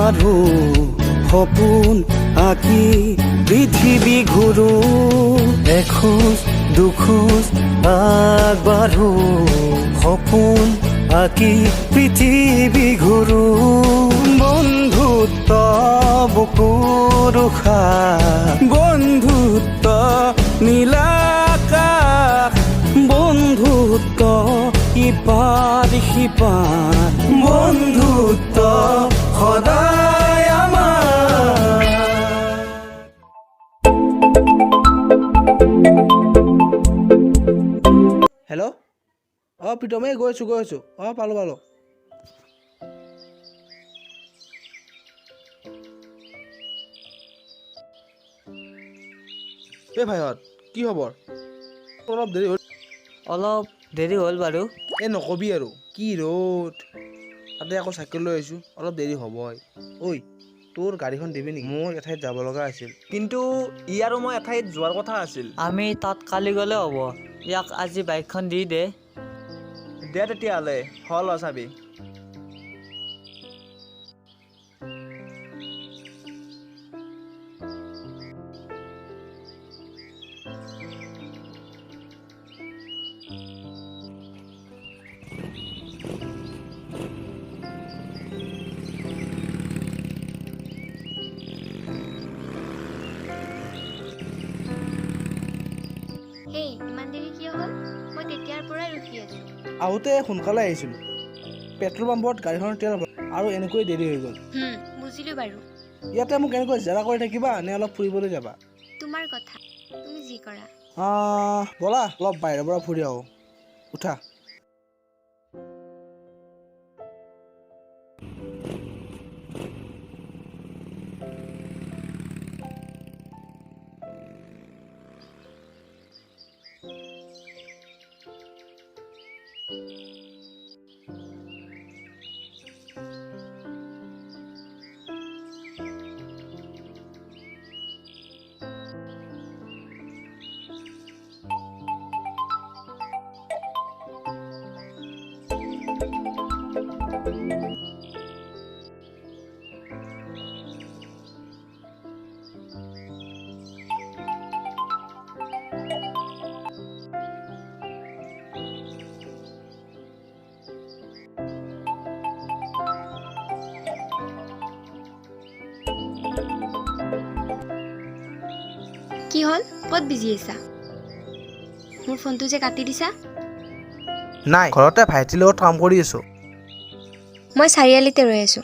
আগবাঢ়ো সপোন আঁকি পৃথিৱী ঘূৰো এখোজ দুখোজ আগবাঢ়ো সপোন আঁকি পৃথিৱী ঘূৰো বন্ধুত্ব বুকুৰ উশাহ বন্ধুত্ব নীলাকাশ বন্ধুত্ব ইপাৰ সিপাৰ বন্ধুত্ব সদায় আমাৰ হেল্ল' প্ৰীতমে গৈ আছোঁ পালোঁ ভাইহঁত কি খবৰ অলপ দেৰি হ'ল বাৰু নকবি আৰু কি ৰ'দ তাতে আকৌ চাইকেল লৈ আহিছোঁ অলপ দেৰি হ'বই ঐ তোৰ গাড়ীখন দিবি নেকি মোৰ এঠাইত যাব লগা আছিল কিন্তু ই আৰু মই এঠাইত যোৱাৰ কথা আছিল আমি তাত কালি গ'লে হ'ব ইয়াক আজি বাইকখন দি দে তেতিয়াহ'লে হ'ল চাবি হেই ইমান দেৰি কিয় হ'ল মই তেতিয়াৰ পৰাই ৰখি আছোঁ আহোঁতে সোনকালে আহিছিলোঁ পেট্ৰল পাম্পত গাড়ীখনৰ তেল আৰু এনেকৈ দেৰি হৈ গ'ল বুজিলোঁ বাৰু ইয়াতে মোক এনেকৈ জেৰা কৰি থাকিবা নে অলপ ফুৰিবলৈ যাবা তোমাৰ কথা তুমি যি কৰা ব'লা অলপ বাহিৰৰ পৰা ফুৰি আহোঁ উঠা কি হ'ল ক'ত বিজি আছা মোৰ ফোনটো যে কাটি দিছা নাই ঘৰতে ভাইটিৰ লগত কাম কৰি আছোঁ মই চাৰিআলিতে ৰৈ আছোঁ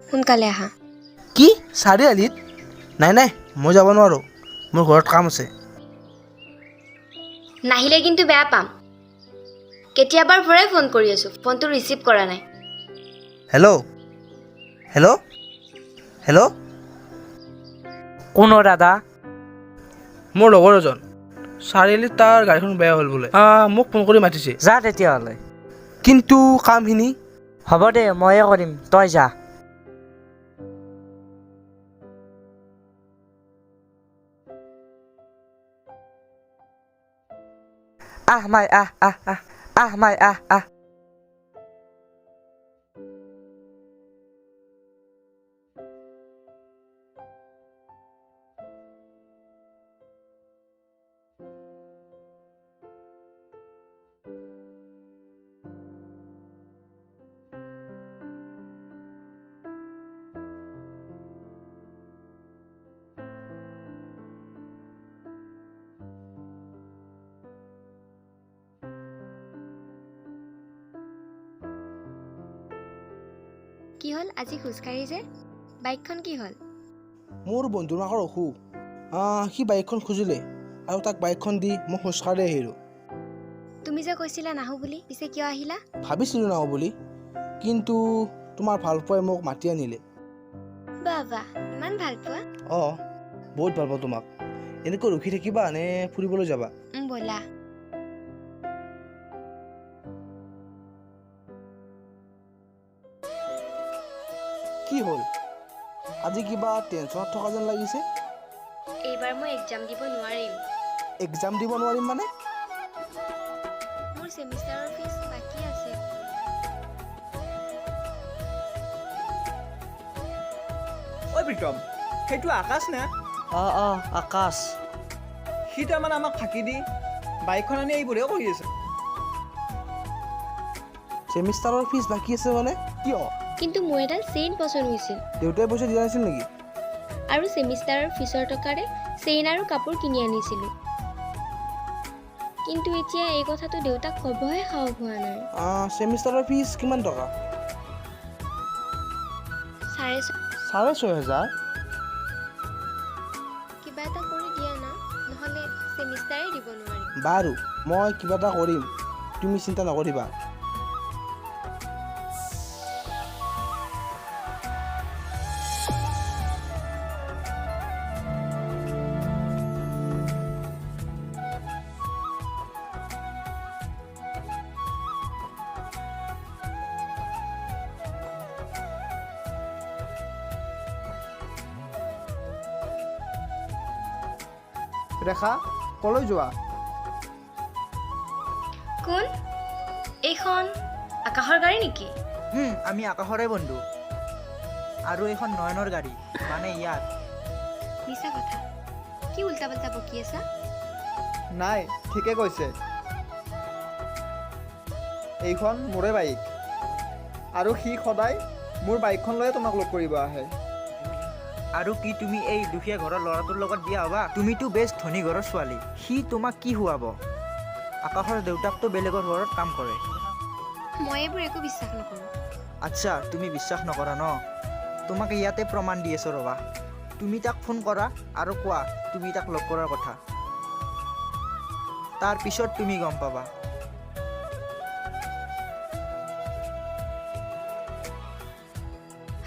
সোনকালে আহা কি চাৰিআলিত নাই মই যাব নোৱাৰোঁ মোৰ ঘৰত কাম আছে নাহিলে কিন্তু বেয়া পাম কেতিয়াবাৰ পৰাই ফোন কৰি আছোঁ ফোনটো ৰিচিভ কৰা নাই হেল্ল' কোন দাদা মোৰ লগৰ এজন চাৰিআলিত তাৰ গাড়ীখন বেয়া হ'ল বোলে মোক ফোন কৰি মাতিছে যা তেতিয়াহ'লে কিন্তু কামখিনি হ'ব দে ময়ে কৰিম তই যা মাই আহ কি হ'ল আজি খোজকাঢ়ি যে বাইকখন কি হ'ল মোৰ বন্ধুৰ মাকৰ অসুখ সি বাইকখন খুজিলে আৰু তাক বাইকখন দি মই খোজকাঢ়ি আহিলোঁ তুমি যে কৈছিলা নাহো বুলি পিছে কিয় আহিলা ভাবিছিলোঁ নাহোঁ বুলি কিন্তু তোমাৰ ভালপোৱাই মোক মাতি আনিলে বাবা ইমান ভাল পোৱা বহুত ভাল পাওঁ তোমাক এনেকৈ ৰখি থাকিবা নে ফুৰিবলৈ যাবা ব'লা কি হ'ল আজি কিবা টেনচনত থকা যেন লাগিছে এইবাৰ মই এক্সাম দিব নোৱাৰিম এক্সাম দিব নোৱাৰিম মানে মোৰ সেমিষ্টাৰৰ ফিজ বাকী আছে প্ৰীতম সেইটো আকাশ নে আকাশ সি তাৰমানে আমাক ফাঁকি দি বাইকখন আনি এইবোৰে কৰি আছে ছেমিষ্টাৰৰ ফিজ বাকী আছে মানে কিয় কিন্তু মোৰ এডাল চেইন পচন্দ হৈছিল দেউতাই পইচা দিয়া নাছিল নেকি আৰু ছেমিষ্টাৰৰ ফিজৰ টকাৰে চেইন আৰু কাপোৰ কিনি আনিছিলোঁ কিন্তু এতিয়া এই কথাটো দেউতাক ক'বহে সাহস হোৱা নাই ছেমিষ্টাৰৰ ফিজ কিমান টকা 6,500 6,500 কিবা এটা কৰি দিয়া না নহ'লে ছেমিষ্টাৰে দিব নোৱাৰিম বাৰু মই কিবা এটা কৰিম তুমি চিন্তা নকৰিবা ৰেখা কলৈ যোৱা কোন এইখন আকাশৰ গাড়ী নেকি আমি আকাশৰে বন্ধু আৰু এইখন নয়নৰ গাড়ী মানে ইয়াত মিছা কথা কি উল্টা পাল্টা বকি আছা নাই ঠিকে কৈছে এইখন মোৰে বাইক আৰু সি সদায় মোৰ বাইকখন লৈয়ে তোমাক লগ কৰিব আহে আৰু কি তুমি এই দুখীয়া ঘৰৰ ল'ৰাটোৰ লগত বিয়া হ'বা তুমিতো বেছ ধনী ঘৰৰ ছোৱালী সি তোমাক কি খুৱাব আকাশৰ দেউতাকতো বেলেগৰ ঘৰত কাম কৰে মই এইবোৰ একো বিশ্বাস নকৰোঁ আচ্ছা তুমি বিশ্বাস নকৰা ন তোমাক ইয়াতে প্ৰমাণ দি আছোঁ ৰ'বা তুমি তাক ফোন কৰা আৰু কোৱা তুমি তাক লগ কৰাৰ কথা তাৰপিছত তুমি গম পাবা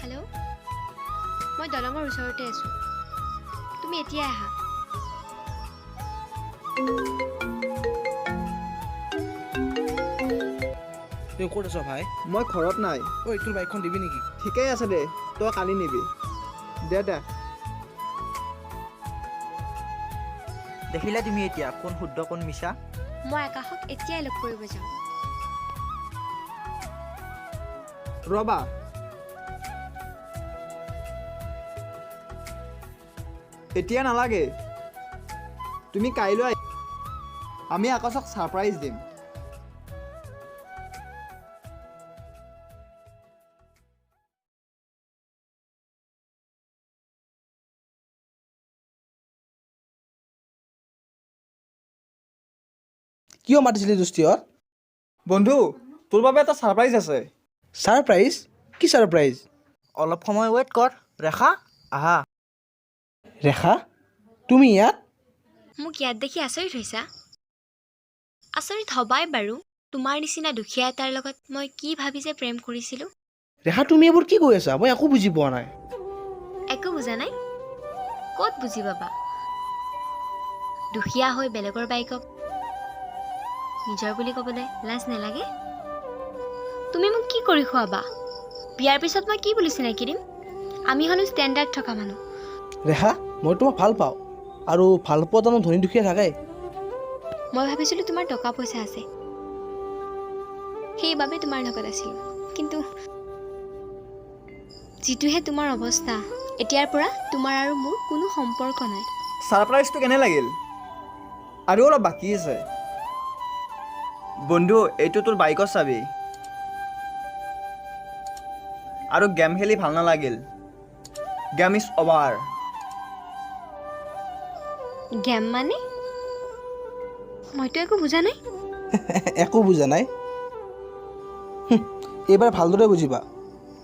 হেল্ল' মই দলঙৰ ওচৰতে আছোঁ তুমি এতিয়াই আহা তুমি ক'ত আছ ভাই মই ঘৰত নাই ঐ তোৰ বাইকখন দিবি নেকি ঠিকেই আছে দে তই কালি নিবি দে দেখিলা তুমি এতিয়া কোন শুদ্ধ কোন মিছা মই আকাশক এতিয়াই লগ কৰিব যাওঁ ৰ'বা এতিয়া নালাগে তুমি কাইলৈ আমি আকাশক ছাৰপ্ৰাইজ দিম কিয় মাতিছিলি দুষ্টিহঁত বন্ধু তোৰ বাবে এটা ছাৰপ্ৰাইজ আছে ছাৰপ্ৰাইজ কি ছাৰপ্ৰাইজ অলপ সময় ৱেইট কৰ ৰেখা আহা ৰেখা তুমি ইয়াত মোক ইয়াত দেখি আচৰিত হৈছা আচৰিত হবাই বাৰু তোমাৰ নিচিনা দুখীয়া এটাৰ লগত মই কি ভাবি যে প্ৰেম কৰিছিলোঁ ৰেখা তুমি এইবোৰ কি কৈ আছা মই একো বুজি পোৱা নাই একো বুজা নাই ক'ত বুজি পাবা দুখীয়া হৈ বেলেগৰ বাইকক নিজৰ বুলি ক'বলৈ লাজ নালাগে তুমি মোক কি কৰি খুৱাবা বিয়াৰ পিছত মই কি বুলি চিনাকি দিম আমি হ'লো ষ্টেণ্ডাৰ্ড থকা মানুহ ৰেখা মই তোমাক ভাল পাওঁ আৰু ভাল পোৱা জানো ধনী দুখীয়া থাকে মই ভাবিছিলোঁ তোমাৰ টকা পইচা আছে সেইবাবে তোমাৰ লগত আছিলোঁ কিন্তু যিটোহে তোমাৰ অৱস্থা এতিয়াৰ পৰা তোমাৰ আৰু মোৰ কোনো সম্পৰ্ক নাই ছাৰপ্ৰাইজটো কেনে লাগিল আৰু অলপ বাকী আছে বন্ধু এইটো তোৰ বাইকৰ চাবি আৰু গেম খেলি ভাল নালাগিল গেম ইজ অভাৰ গেম মানে মইতো একো বুজা নাই একো বুজা নাই এইবাৰ ভালদৰে বুজিবা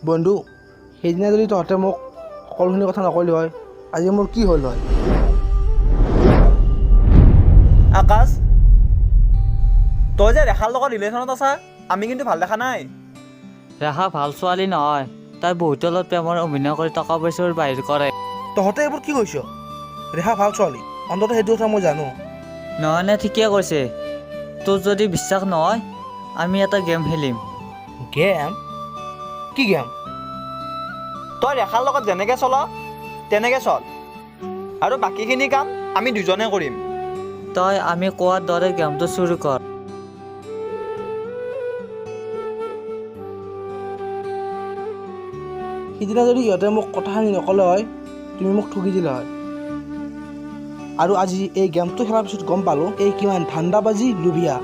বন্ধু সেইদিনা যদি তহঁতে মোক সকলোখিনি কথা নকলি হয় আজি মোৰ কি হ'ল হয় আকাশ তই যে ৰেখাৰ লগত ৰিলেশ্যনত আছা আমি কিন্তু ভাল দেখা নাই ৰেখা ভাল ছোৱালী নহয় তাই বহুতৰ লগত প্ৰেমৰ অভিনয় কৰি টকা পইচাৰ বাহিৰ কৰে তহঁতে এইবোৰ কি কৈছ ৰেখা ভাল ছোৱালী অন্ততঃ সেইটো কথা মই জানো নহয়নে ঠিকে কৈছে তোৰ যদি বিশ্বাস নহয় আমি এটা গেম খেলিম গেম কি গেম তই ৰেখাৰ লগত যেনেকৈ চল তেনেকৈ চল আৰু বাকীখিনি কাম আমি দুজনে কৰিম তই আমি কোৱাৰ দৰে গেমটো চুৰু কৰ সিদিনা যদি ইহঁতে মোক কথাখিনি নকলে হয় তুমি মোক ঠগি দিলা হয়। আৰু আজি এই গেমটো খেলাৰ পিছত গম পালোঁ এই কিমান ধান্দাবাজি লুবিয়া।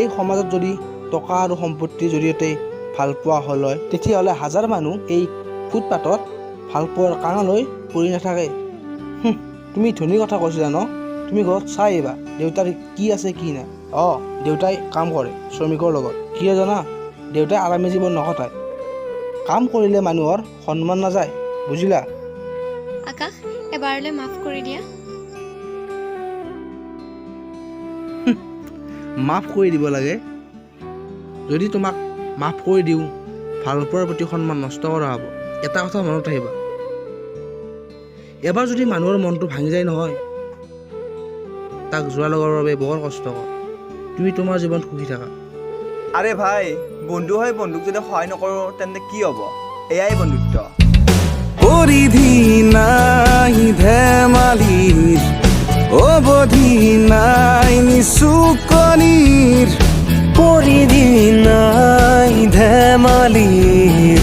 এই সমাজত যদি টকা আৰু সম্পত্তিৰ জৰিয়তে ভাল পোৱা হ'ল হয় তেতিয়াহ'লে হাজাৰ মানুহ এই ফুটপাথত ভাল পোৱাৰ কাৰণলৈ পৰি নাথাকে। তুমি ধনীৰ কথা কৈছিলা ন? তুমি ঘৰত চাই আহিবা দেউতাৰ কি আছে কি নাই। দেউতাই কাম কৰে শ্ৰমিকৰ লগত। কিয় জানা? দেউতাই আৰামী জীৱন নকটায়। কাম কৰিলে মানুহৰ সন্মান নাযায়, বুজিলা? আকাশ, এবাৰলৈ মাফ কৰি দিয়া। মাফ কৰি দিব লাগে? যদি তোমাক মাফ কৰি দিওঁ ভাল পোৱাৰ প্ৰতি সন্মান নষ্ট কৰা হ'ব। এটা কথা মনত আহিবা, এবাৰ যদি মানুহৰ মনটো ভাঙি যায় নহয় তাক যোৱা লগৰ বাবে বৰ কষ্টকৰ। তুমি তোমাৰ জীৱন সুখী থাকা। আৰে ভাই, বন্ধু হয় বন্ধুক যদি সহায় নকৰোঁ তেন্তে কি হ'ব? এয়াই বন্ধুত্ব। পৰিধি নাই ধেমালিৰ, অবধি নাই নিচুকনিৰ। পৰিধি নাই ধেমালিৰ,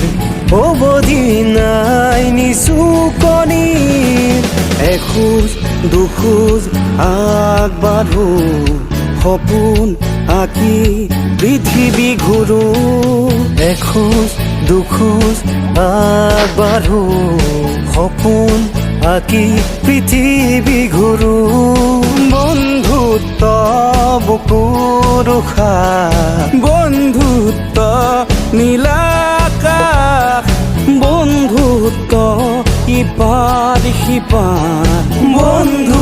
অবধি নাই নিচুকনিৰ। এখোজ দুখোজ আগবাঢ়ো, সপোন আঁকি পৃথিৱী ঘূৰো। এখোজ দুখোজ আগবাঢ়ো, সপোন আঁকি পৃথিৱী ঘূৰো। বন্ধুত্ব বুকুৰ উশাহ, বন্ধুত্ব নীলাকাশ। বন্ধুত্ব ইপাৰ সিপাৰ, বন্ধু